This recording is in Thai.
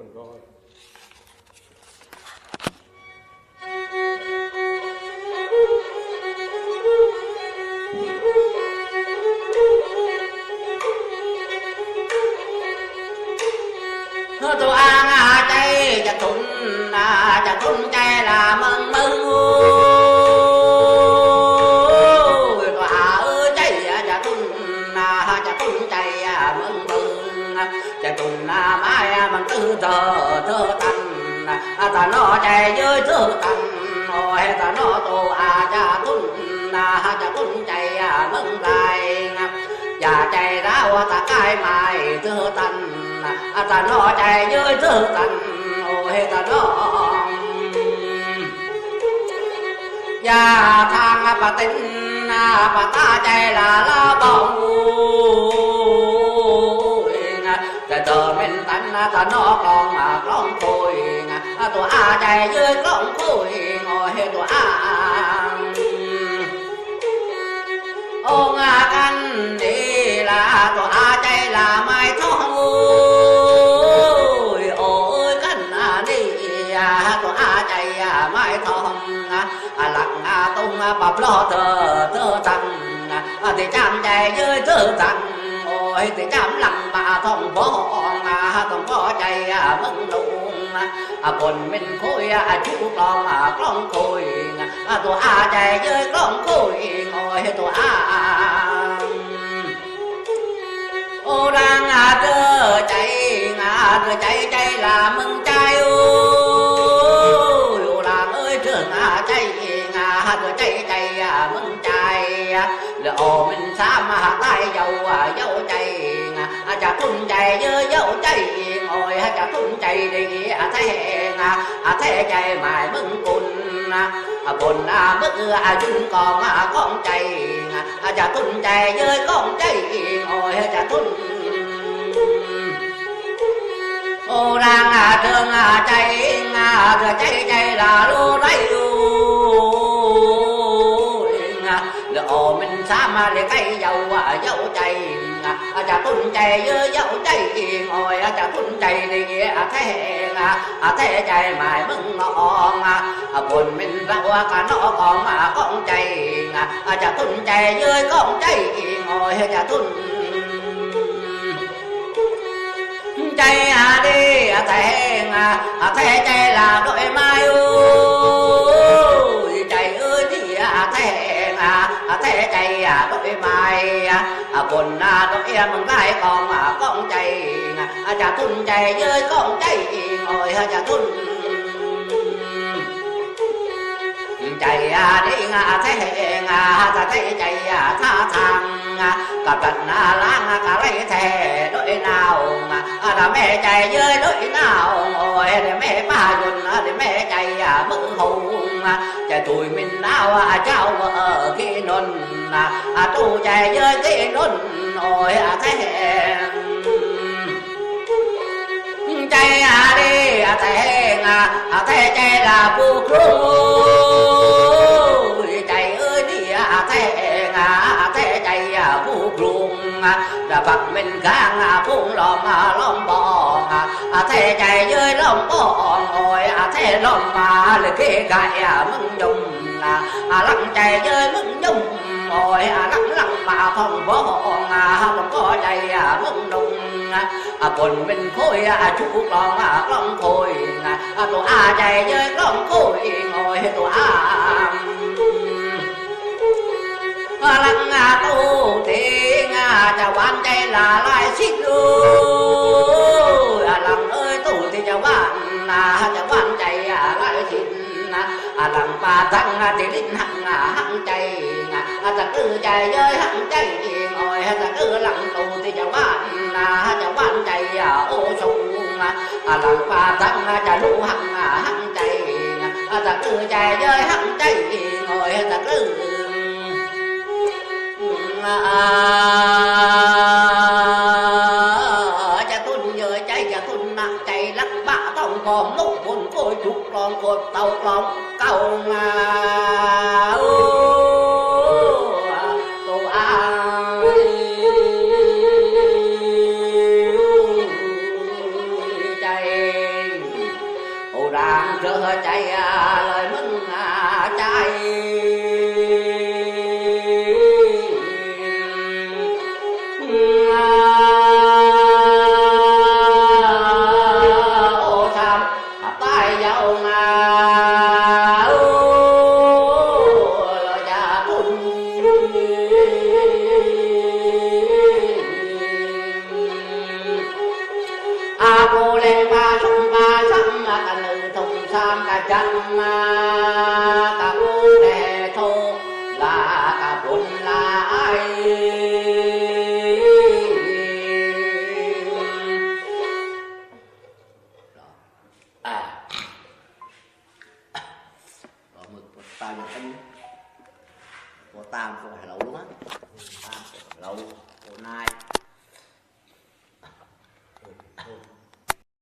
คนก็ตัวอ้างใจจะทุนใจละมึงตัวอาใจจะทุนใจมึงจะทุนไม้มันตื้อเธอตันตาโนใจยืดตื้อตันโอ้ยตาโนตัวอาจะทุนใจมึงไรอย่าใจร้าวตะกายไม้ตื้อตันตาโนใจยืดตื้อตันโอ้ยตาโนอย่าทางปะตินปะตาใจละบ่จะเจอเป็นตันตาโนกลองคุยตัวอาใจยืดกลองคุยโอ้ยตัวอาโอ้งากันดีละตัวอาใจละไม่ท้องโอ้ยกันนี่ตัวอาใจไม่ท้องหลังตุ้งปะปลอเธอตังที่จำใจยืดเธอตังโอ้ยที่จำหลังมาท้องบ่ต้องพอใจมึงลุงคนเป็นคุยชูกลองคุยตัวอาใจยืดกลองคุยโอ้ยตัวอาโอ้ดังเธอใจละมึงใจโอ้ดังเอ้ยเธอใจใจมึงใจแล้วmình xa mà tay dầuใจจะทุนใจเยอะเย้าใจโอ้ยจะทุนใจดีแท้ใจหมายมึงปุ่นมึงจุนกองใจจะทุนใจเยอะกองใจโอ้ยจะทุนโอ้ดังเธอใจlàรู้ไรmình xa mà để cây dầuใจจะทุนใจเยอะเย้าใจโอ้ยจะทุนใจดีแท้ใจหมายมึงงองคนmìnhเราcả nó conใจจะทุนใจเยอะกองใจโอ้ยจะทุนใจđiแท้ใจlà đôi mai ơiใจเอ้ยที่แท้ใจđôi maiคนđôiมึงได้กองใจจะทุนใจเยอะกองใจโอ้ยจะทุนใจดีแท้ใจท่าทางกับกันล้างกะไรแท้ด้วยนาวแม่ใจเยอะด้วยนาวโอ้ยแม่ป้ายุนแม่ใจมึงหงจะตุยมินนาวเจ้ากี่นนตู้ใจเยอะกี่นนโอ้ยแท้ใจดีแท้ใจlàผู้ครูใจเอ้ยดีแท้ใจผู้ครูđã bạc mình gang phun lom bong thế chạy dưới lom bong ôi thế lom mà le kia gài mừng nhung lăng chạy dưới mừng nhung ôi lăng mà phong bong không có chạy mừng nhungคนmình khôi chú lom khôi tổ a chạy dưới lom khôi ôi tổ a lăng tu tiếng chào banใจlà lại xích ơi lăng ơi tu thì chào banใจlại xích lăng ba thăng thì linh hăngใจta cứ chạy với hăngใจngồi ta cứ lăng tu thì chào banใจô sung lăng ba thăng chào lũ hăngใจta cứ chạy với hăngใจngồi ta cứจะทุนเยอะใจจะทุนหนักใจรักบ้าต้องกองนุกบนโกยจุกกลองกดเต่ากลองเก่าตัวใจ ร่างเธอใจเลยมึงใจจังมากะกูแต่โทลากะบุญลายเราหมึกตายอย่างนี้ตัวตามตัวให้เรารู้มั้ยตามเราตัวนาย